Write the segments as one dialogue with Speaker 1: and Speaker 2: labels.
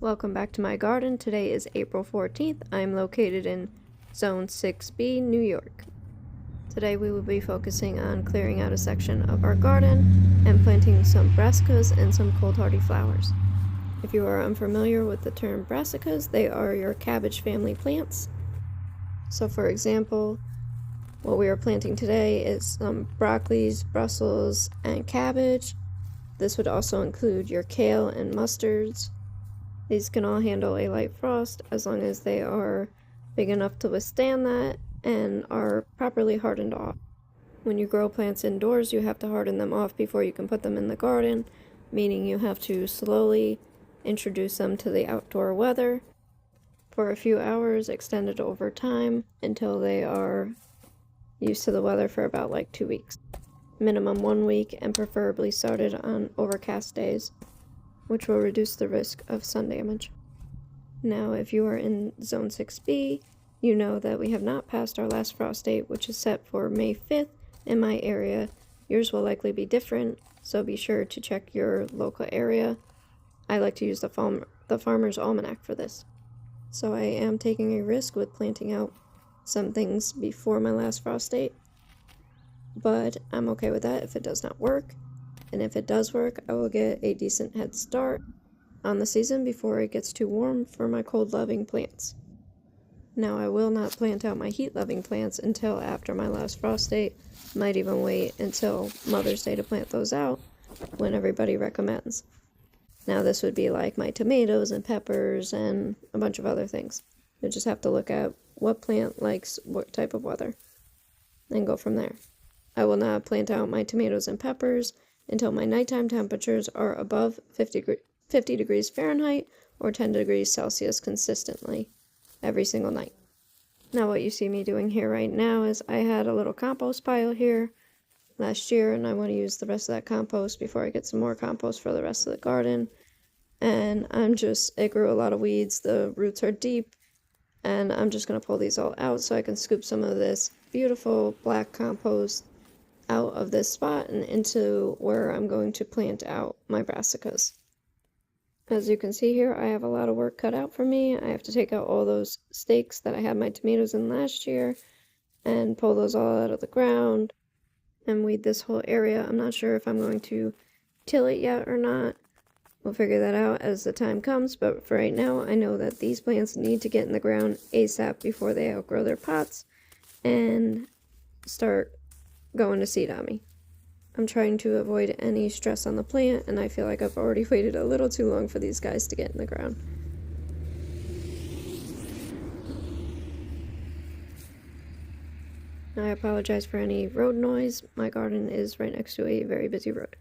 Speaker 1: Welcome back to my garden. Today is April 14th. I'm located in Zone 6B, New York. Today we will be focusing on clearing out a section of our garden and planting some brassicas and some cold hardy flowers. If you are unfamiliar with the term brassicas, they are your cabbage family plants. So for example, what we are planting today is some broccolis, Brussels, and cabbage. This would also include your kale and mustards. These can all handle a light frost as long as they are big enough to withstand that and are properly hardened off. When you grow plants indoors, you have to harden them off before you can put them in the garden, meaning you have to slowly introduce them to the outdoor weather for a few hours, extended over time until they are used to the weather for about like 2 weeks. Minimum 1 week, and preferably started on overcast days, which will reduce the risk of sun damage. Now, if you are in Zone 6B, you know that we have not passed our last frost date, which is set for May 5th in my area. Yours will likely be different, so be sure to check your local area. I like to use the Farmer's Almanac for this. So I am taking a risk with planting out some things before my last frost date, but I'm okay with that if it does not work. And if it does work, I will get a decent head start on the season before it gets too warm for my cold-loving plants. Now, I will not plant out my heat-loving plants until after my last frost date. Might even wait until Mother's Day to plant those out when everybody recommends. Now, this would be like my tomatoes and peppers and a bunch of other things. You just have to look at what plant likes what type of weather and go from there. I will not plant out my tomatoes and peppers until my nighttime temperatures are above 50 degrees Fahrenheit or 10 degrees Celsius consistently every single night. Now, what you see me doing here right now is I had a little compost pile here last year, and I want to use the rest of that compost before I get some more compost for the rest of the garden. And it grew a lot of weeds, the roots are deep, and I'm just going to pull these all out so I can scoop some of this beautiful black compost out of this spot and into where I'm going to plant out my brassicas. As you can see here, I have a lot of work cut out for me. I have to take out all those stakes that I had my tomatoes in last year and pull those all out of the ground and weed this whole area. I'm not sure if I'm going to till it yet or not. We'll figure that out as the time comes, but for right now, I know that these plants need to get in the ground ASAP before they outgrow their pots and start going to seed on me. I'm trying to avoid any stress on the plant, and I feel like I've already waited a little too long for these guys to get in the ground. I apologize for any road noise. My garden is right next to a very busy road,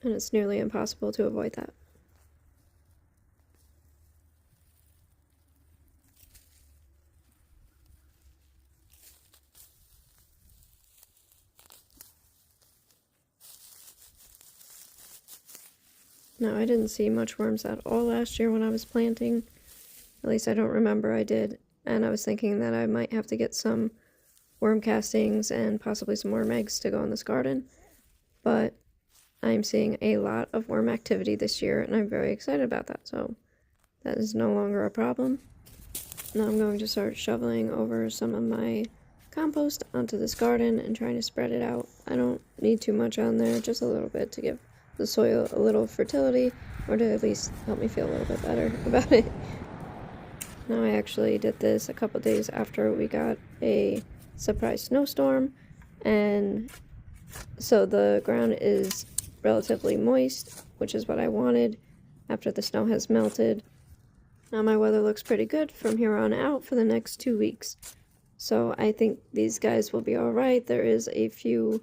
Speaker 1: and it's nearly impossible to avoid that. Now, I didn't see much worms at all last year when I was planting. At least I don't remember I did. And I was thinking that I might have to get some worm castings and possibly some worm eggs to go in this garden. But I'm seeing a lot of worm activity this year, and I'm very excited about that. So that is no longer a problem. Now I'm going to start shoveling over some of my compost onto this garden and trying to spread it out. I don't need too much on there, just a little bit to give the soil a little fertility, or to at least help me feel a little bit better about it. Now, I actually did this a couple days after we got a surprise snowstorm, and so the ground is relatively moist, which is what I wanted after the snow has melted. Now my weather looks pretty good from here on out for the next 2 weeks, so I think these guys will be alright. There is a few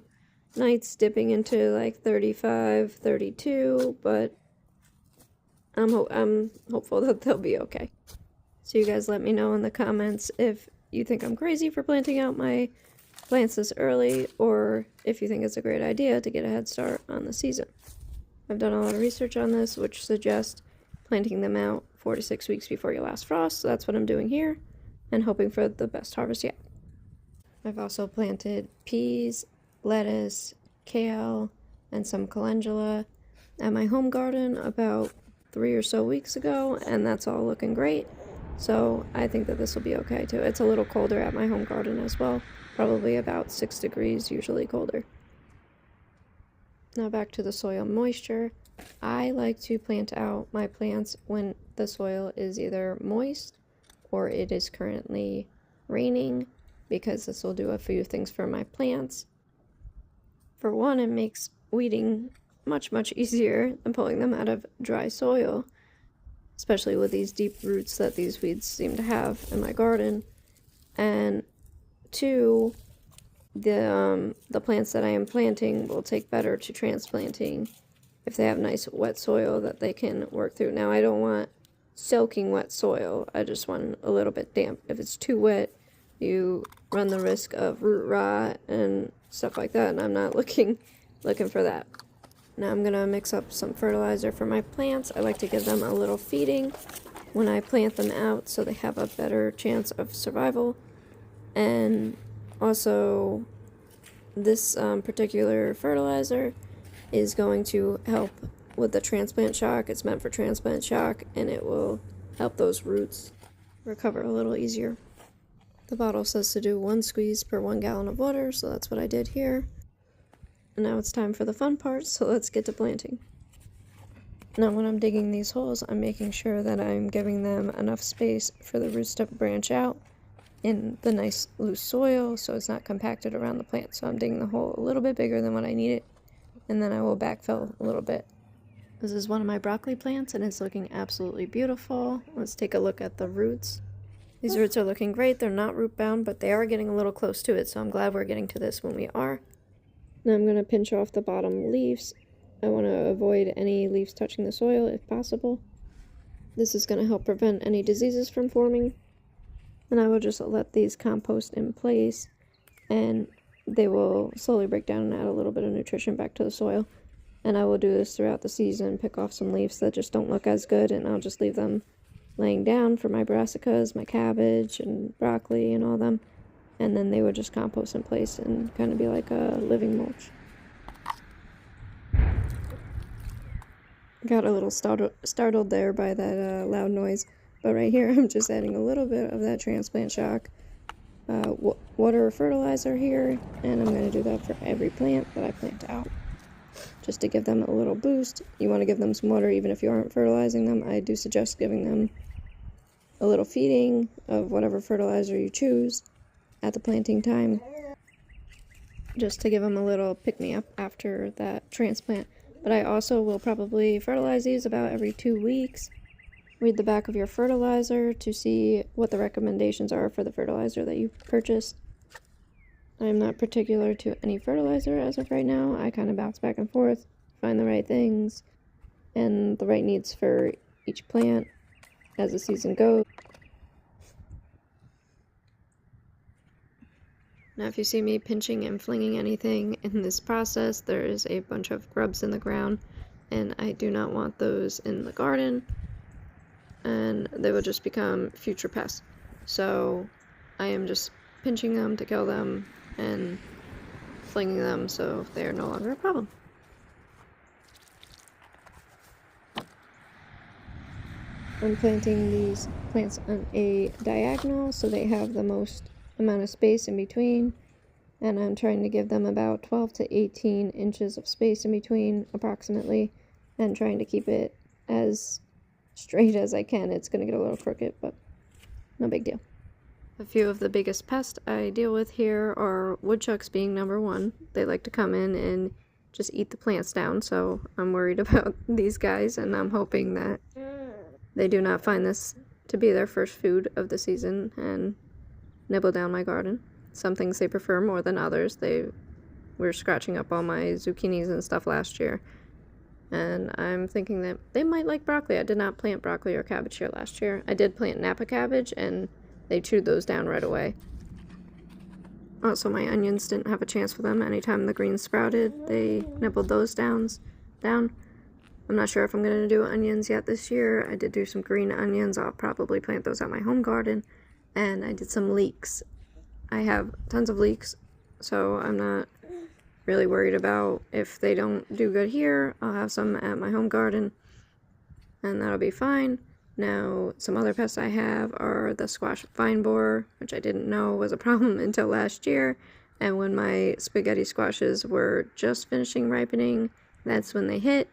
Speaker 1: nights dipping into like 35, 32, but I'm hopeful that they'll be okay. So you guys let me know in the comments if you think I'm crazy for planting out my plants this early, or if you think it's a great idea to get a head start on the season. I've done a lot of research on this, which suggests planting them out 4 to 6 weeks before your last frost, so that's what I'm doing here, and hoping for the best harvest yet. I've also planted peas, lettuce, kale, and some calendula at my home garden about 3 or so weeks ago, and that's all looking great. So I think that this will be okay too. It's a little colder at my home garden as well, probably about 6 degrees, usually colder. Now back to the soil moisture. I like to plant out my plants when the soil is either moist or it is currently raining, because this will do a few things for my plants. For one, it makes weeding much easier than pulling them out of dry soil, especially with these deep roots that these weeds seem to have in my garden. And two, the plants that I am planting will take better to transplanting if they have nice wet soil that they can work through. Now, I don't want soaking wet soil, I just want a little bit damp. If it's too wet, you run the risk of root rot and stuff like that, and I'm not looking for that. Now I'm gonna mix up some fertilizer for my plants. I like to give them a little feeding when I plant them out so they have a better chance of survival. And also, this particular fertilizer is going to help with the transplant shock. It's meant for transplant shock, and it will help those roots recover a little easier. The bottle says to do 1 squeeze per 1 gallon of water, so that's what I did here. And now it's time for the fun part, so let's get to planting. Now when I'm digging these holes, I'm making sure that I'm giving them enough space for the roots to branch out in the nice loose soil so it's not compacted around the plant. So I'm digging the hole a little bit bigger than what I need it, and then I will backfill a little bit. This is one of my broccoli plants, and it's looking absolutely beautiful. Let's take a look at the roots. These roots are looking great. They're not root bound, but they are getting a little close to it, so I'm glad we're getting to this when we are. Now I'm going to pinch off the bottom leaves. I want to avoid any leaves touching the soil if possible. This is going to help prevent any diseases from forming. And I will just let these compost in place, and they will slowly break down and add a little bit of nutrition back to the soil. And I will do this throughout the season, pick off some leaves that just don't look as good, and I'll just leave them laying down for my brassicas, my cabbage, and broccoli, and all them. And then they would just compost in place and kind of be like a living mulch. Got a little startled there by that loud noise, but right here I'm just adding a little bit of that transplant shock water fertilizer here, and I'm going to do that for every plant that I plant out, just to give them a little boost. You want to give them some water even if you aren't fertilizing them. I do suggest giving them a little feeding of whatever fertilizer you choose at the planting time, just to give them a little pick-me-up after that transplant. But I also will probably fertilize these about every 2 weeks. Read the back of your fertilizer to see what the recommendations are for the fertilizer that you purchased. I'm not particular to any fertilizer as of right now. I kind of bounce back and forth, find the right things and the right needs for each plant as the season goes. Now if you see me pinching and flinging anything in this process, there is a bunch of grubs in the ground, and I do not want those in the garden, and they will just become future pests. So I am just pinching them to kill them and flinging them so they are no longer a problem. I'm planting these plants on a diagonal so they have the most amount of space in between, and I'm trying to give them about 12 to 18 inches of space in between approximately, and trying to keep it as straight as I can. It's going to get a little crooked, but no big deal. A few of the biggest pests I deal with here are woodchucks being number one. They like to come in and just eat the plants down, so I'm worried about these guys, and I'm hoping that they do not find this to be their first food of the season and nibble down my garden. Some things they prefer more than others. They were scratching up all my zucchinis and stuff last year, and I'm thinking that they might like broccoli. I did not plant broccoli or cabbage here last year. I did plant Napa cabbage, and they chewed those down right away. Also, my onions didn't have a chance for them. Anytime the greens sprouted, they nibbled those down. I'm not sure if I'm going to do onions yet this year. I did do some green onions. I'll probably plant those at my home garden. And I did some leeks. I have tons of leeks, so I'm not really worried about if they don't do good here. I'll have some at my home garden. and that'll be fine. Now, some other pests I have are the squash vine borer, which I didn't know was a problem until last year. And when my spaghetti squashes were just finishing ripening, that's when they hit,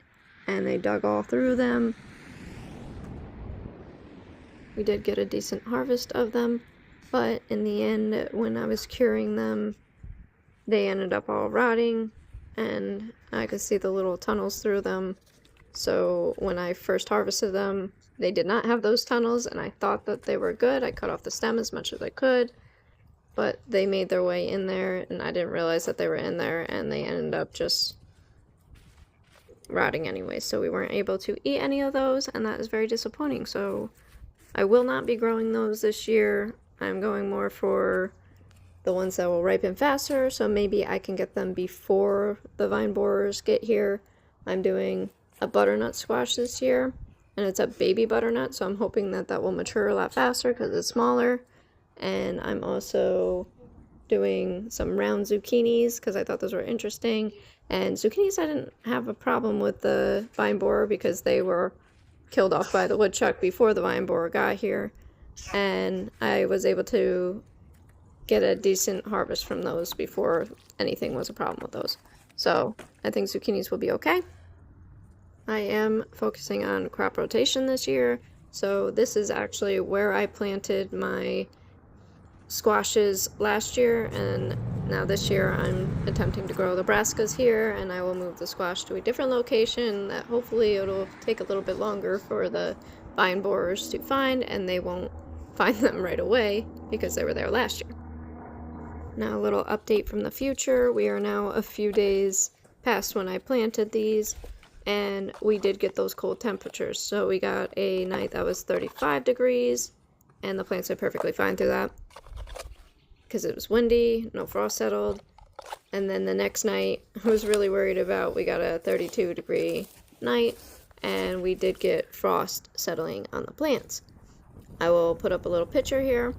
Speaker 1: and they dug all through them. We did get a decent harvest of them, but in the end, when I was curing them, they ended up all rotting, and I could see the little tunnels through them. So when I first harvested them, they did not have those tunnels, and I thought that they were good. I cut off the stem as much as I could, but they made their way in there, and I didn't realize that they were in there, and they ended up just rotting anyway. So we weren't able to eat any of those, and that is very disappointing. So I will not be growing those this year. I'm going more for the ones that will ripen faster, so maybe I can get them before the vine borers get here. I'm doing a butternut squash this year, and it's a baby butternut, so I'm hoping that that will mature a lot faster because it's smaller. And I'm also doing some round zucchinis because I thought those were interesting. And zucchinis, I didn't have a problem with the vine borer because they were killed off by the woodchuck before the vine borer got here, and I was able to get a decent harvest from those before anything was a problem with those. So I think zucchinis will be okay. I am focusing on crop rotation this year, so this is actually where I planted my squashes last year, and now this year I'm attempting to grow the brassicas here, and I will move the squash to a different location that hopefully it'll take a little bit longer for the vine borers to find, and they won't find them right away because they were there last year. Now a little update from the future. We are now a few days past when I planted these, and we did get those cold temperatures. So we got a night that was 35 degrees, and the plants did perfectly fine through that because it was windy, no frost settled. And then the next night, I was really worried about, we got a 32-degree night, and we did get frost settling on the plants. I will put up a little picture here,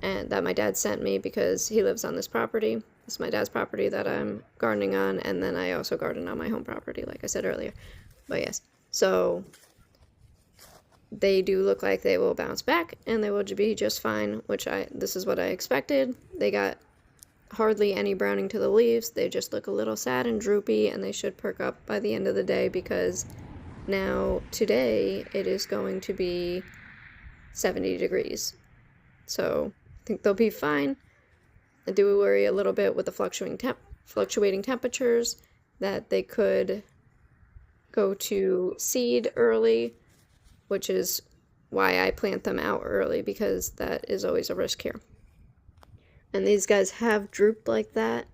Speaker 1: and that my dad sent me because he lives on this property. It's my dad's property that I'm gardening on, and then I also garden on my home property, like I said earlier. But yes, so they do look like they will bounce back, and they will be just fine, which this is what I expected. They got hardly any browning to the leaves. They just look a little sad and droopy, and they should perk up by the end of the day because now today it is going to be 70 degrees. So I think they'll be fine. I do worry a little bit with the fluctuating temperatures that they could go to seed early, which is why I plant them out early, because that is always a risk here. And these guys have drooped like that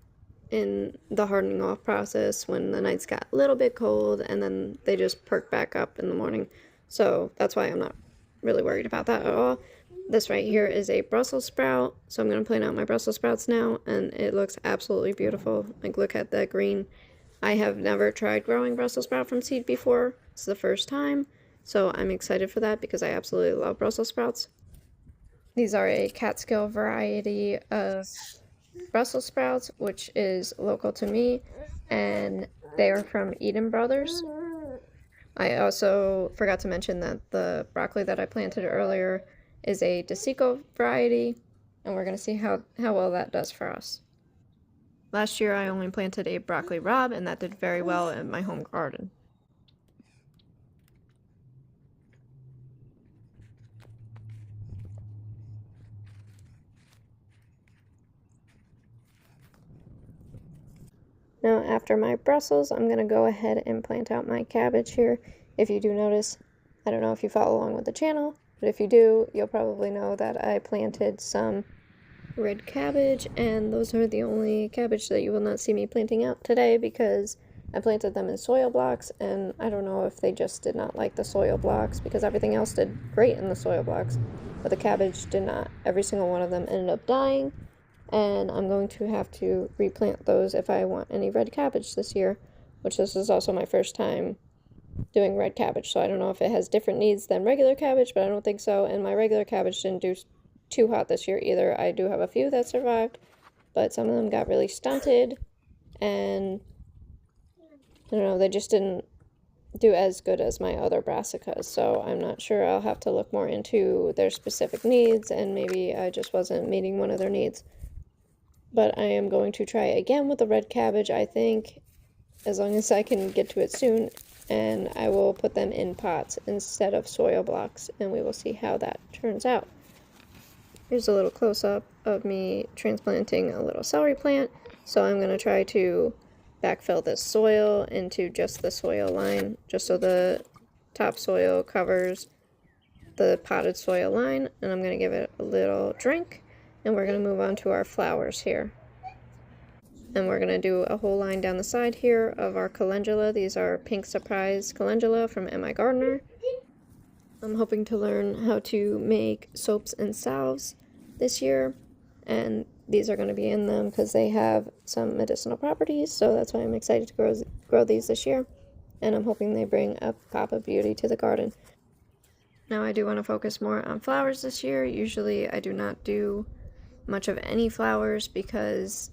Speaker 1: in the hardening off process when the nights got a little bit cold, and then they just perk back up in the morning. So that's why I'm not really worried about that at all. This right here is a Brussels sprout, so I'm going to plant out my Brussels sprouts now, and it looks absolutely beautiful. Like, look at that green. I have never tried growing Brussels sprout from seed before. It's the first time, so I'm excited for that because I absolutely love Brussels sprouts. These are a Catskill variety of Brussels sprouts, which is local to me, and they are from Eden Brothers. I also forgot to mention that the broccoli that I planted earlier is a Desico variety, and we're going to see how well that does for us. Last year I only planted a broccoli rabe, and that did very well in my home garden. Now after my Brussels, I'm going to go ahead and plant out my cabbage here. If you do notice, I don't know if you follow along with the channel, but if you do, you'll probably know that I planted some red cabbage, and those are the only cabbage that you will not see me planting out today because I planted them in soil blocks, and I don't know if they just did not like the soil blocks because everything else did great in the soil blocks, but the cabbage did not. Every single one of them ended up dying, and I'm going to have to replant those if I want any red cabbage this year, which this is also my first time doing red cabbage, so I don't know if it has different needs than regular cabbage, but I don't think so, and my regular cabbage didn't do too hot this year either. I do have a few that survived, but some of them got really stunted, and I don't know, they just didn't do as good as my other brassicas, so I'm not sure. I'll have to look more into their specific needs, and maybe I just wasn't meeting one of their needs. But I am going to try again with the red cabbage, I think, as long as I can get to it soon, and I will put them in pots instead of soil blocks, and we will see how that turns out. Here's a little close-up of me transplanting a little celery plant. So I'm going to try to backfill this soil into just the soil line, just so the topsoil covers the potted soil line, and I'm going to give it a little drink, and we're going to move on to our flowers here. And we're going to do a whole line down the side here of our calendula. These are Pink Surprise calendula from M.I. Gardner. I'm hoping to learn how to make soaps and salves this year, and these are going to be in them because they have some medicinal properties, so that's why I'm excited to grow these this year, and I'm hoping they bring a pop of beauty to the garden. Now I do want to focus more on flowers this year. Usually I do not do much of any flowers because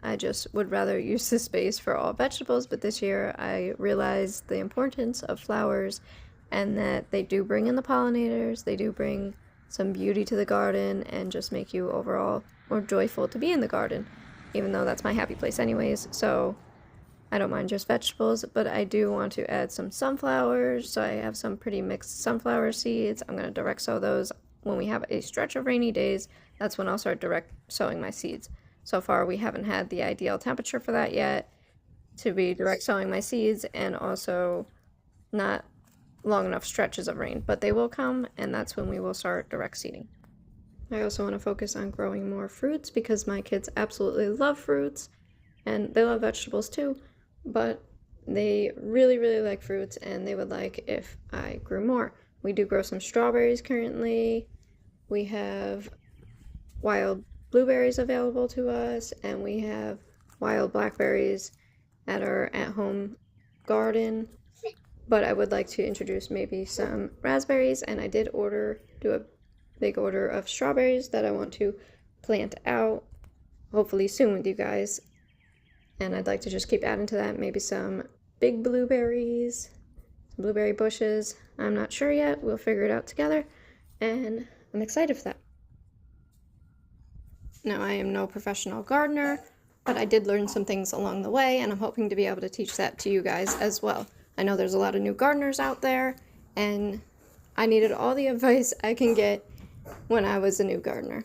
Speaker 1: I just would rather use the space for all vegetables, but this year I realized the importance of flowers and that they do bring in the pollinators, they do bring some beauty to the garden and just make you overall more joyful to be in the garden, even though that's my happy place anyways, so I don't mind just vegetables, but I do want to add some sunflowers, so I have some pretty mixed sunflower seeds. I'm going to direct sow those when we have a stretch of rainy days. That's when I'll start direct sowing my seeds. So far we haven't had the ideal temperature for that yet to be direct sowing my seeds, and also not long enough stretches of rain, but they will come, and that's when we will start direct seeding. I also want to focus on growing more fruits because my kids absolutely love fruits, and they love vegetables too, but they really, really like fruits, and they would like if I grew more. We do grow some strawberries currently. We have wild blueberries available to us, and we have wild blackberries at our at-home garden. But I would like to introduce maybe some raspberries, and I did do a big order of strawberries that I want to plant out hopefully soon with you guys. And I'd like to just keep adding to that, maybe some big blueberries, some blueberry bushes. I'm not sure yet, we'll figure it out together, and I'm excited for that. Now, I am no professional gardener, but I did learn some things along the way, and I'm hoping to be able to teach that to you guys as well. I know there's a lot of new gardeners out there, and I needed all the advice I can get when I was a new gardener.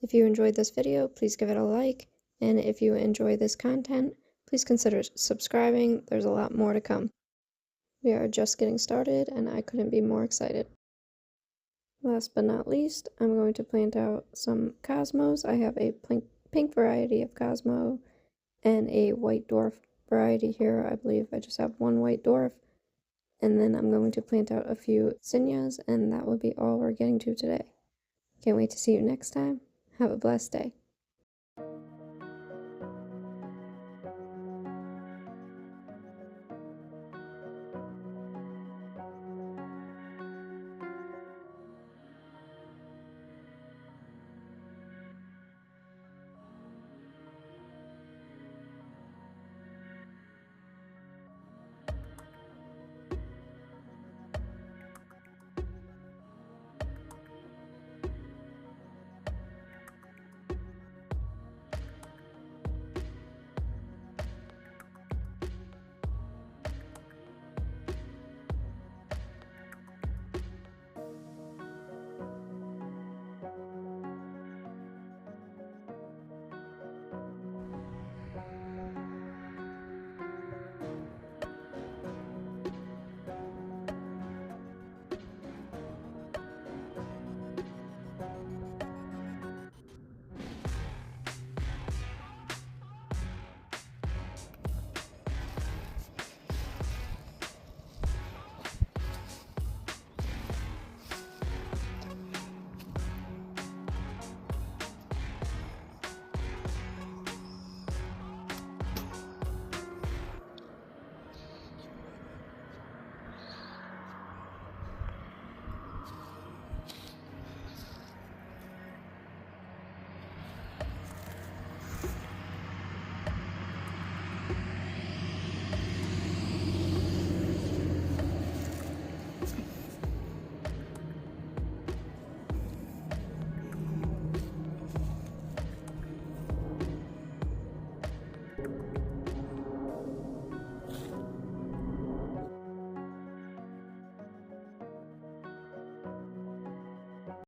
Speaker 1: If you enjoyed this video, please give it a like, and if you enjoy this content, please consider subscribing. There's a lot more to come. We are just getting started, and I couldn't be more excited. Last but not least, I'm going to plant out some cosmos. I have a pink variety of cosmo and a white dwarf variety here. I believe I just have one white dwarf. And then I'm going to plant out a few zinnias, and that will be all we're getting to today. Can't wait to see you next time. Have a blessed day.